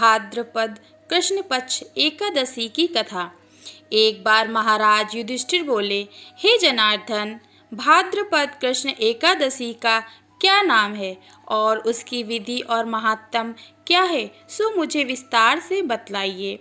भाद्रपद कृष्ण पक्ष एकादशी की कथा। एक बार महाराज युधिष्ठिर बोले, हे जनार्दन, भाद्रपद कृष्ण एकादशी का क्या नाम है और उसकी विधि और महात्म्य क्या है, सो मुझे विस्तार से बतलाइए।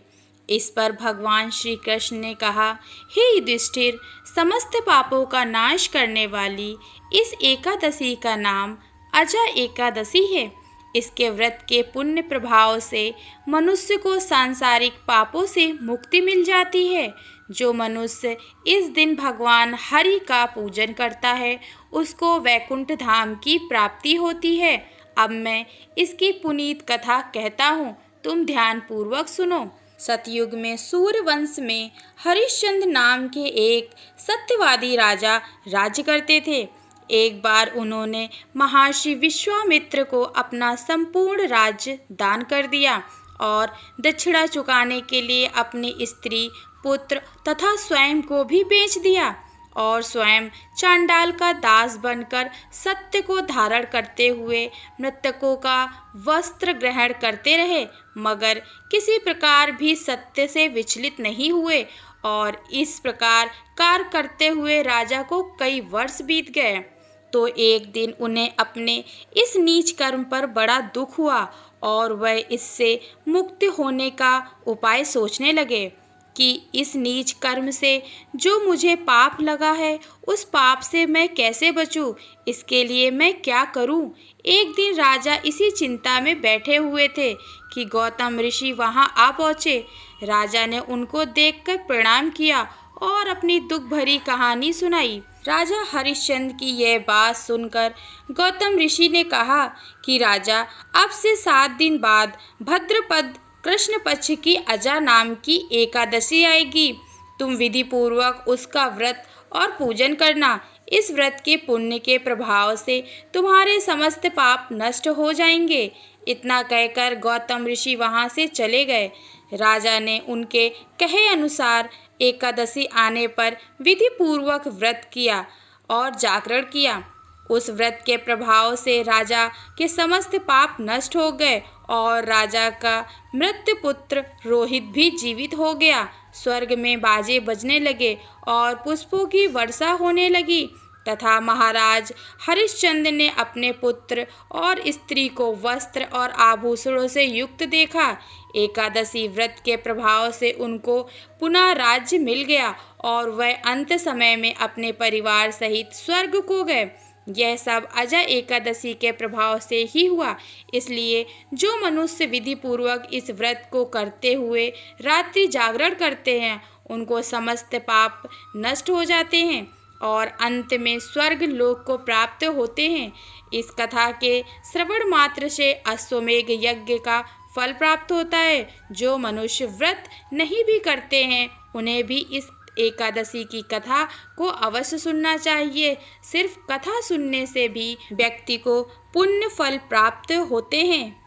इस पर भगवान श्री कृष्ण ने कहा, हे युधिष्ठिर, समस्त पापों का नाश करने वाली इस एकादशी का नाम अजा एकादशी है। इसके व्रत के पुण्य प्रभाव से मनुष्य को सांसारिक पापों से मुक्ति मिल जाती है। जो मनुष्य इस दिन भगवान हरि का पूजन करता है, उसको वैकुंठ धाम की प्राप्ति होती है। अब मैं इसकी पुनीत कथा कहता हूँ, तुम ध्यान पूर्वक सुनो। सतयुग में सूर्यवंश में हरिश्चंद्र नाम के एक सत्यवादी राजा राज्य करते थे। एक बार उन्होंने महर्षि विश्वामित्र को अपना संपूर्ण राज्य दान कर दिया और दक्षिणा चुकाने के लिए अपनी स्त्री, पुत्र तथा स्वयं को भी बेच दिया और स्वयं चांडाल का दास बनकर सत्य को धारण करते हुए मृतकों का वस्त्र ग्रहण करते रहे, मगर किसी प्रकार भी सत्य से विचलित नहीं हुए। और इस प्रकार कार्य करते हुए राजा को कई वर्ष बीत गए। तो एक दिन उन्हें अपने इस नीच कर्म पर बड़ा दुख हुआ और वह इससे मुक्त होने का उपाय सोचने लगे कि इस नीच कर्म से जो मुझे पाप लगा है, उस पाप से मैं कैसे बचूं, इसके लिए मैं क्या करूं। एक दिन राजा इसी चिंता में बैठे हुए थे कि गौतम ऋषि वहां आ पहुँचे। राजा ने उनको देखकर प्रणाम किया और अपनी दुख भरी कहानी सुनाई। राजा हरिश्चंद्र की यह बात सुनकर गौतम ऋषि ने कहा कि राजा, अब से 7 दिन बाद भाद्रपद कृष्ण पक्ष की अजा नाम की एकादशी आएगी। तुम विधि पूर्वक उसका व्रत और पूजन करना। इस व्रत के पुण्य के प्रभाव से तुम्हारे समस्त पाप नष्ट हो जाएंगे। इतना कहकर गौतम ऋषि वहां से चले गए। राजा ने उनके कहे अनुसार एकादशी आने पर विधि पूर्वक व्रत किया और जागरण किया। उस व्रत के प्रभाव से राजा के समस्त पाप नष्ट हो गए और राजा का मृत पुत्र रोहित भी जीवित हो गया। स्वर्ग में बाजे बजने लगे और पुष्पों की वर्षा होने लगी तथा महाराज हरिश्चंद्र ने अपने पुत्र और स्त्री को वस्त्र और आभूषणों से युक्त देखा। एकादशी व्रत के प्रभाव से उनको पुनः राज्य मिल गया और वह अंत समय में अपने परिवार सहित स्वर्ग को गए। यह सब अजा एकादशी के प्रभाव से ही हुआ। इसलिए जो मनुष्य विधि पूर्वक इस व्रत को करते हुए रात्रि जागरण करते हैं, उनको समस्त पाप नष्ट हो जाते हैं और अंत में स्वर्ग लोक को प्राप्त होते हैं। इस कथा के श्रवण मात्र से अश्वमेघ यज्ञ का फल प्राप्त होता है। जो मनुष्य व्रत नहीं भी करते हैं, उन्हें भी इस एकादशी की कथा को अवश्य सुनना चाहिए। सिर्फ कथा सुनने से भी व्यक्ति को पुण्य फल प्राप्त होते हैं।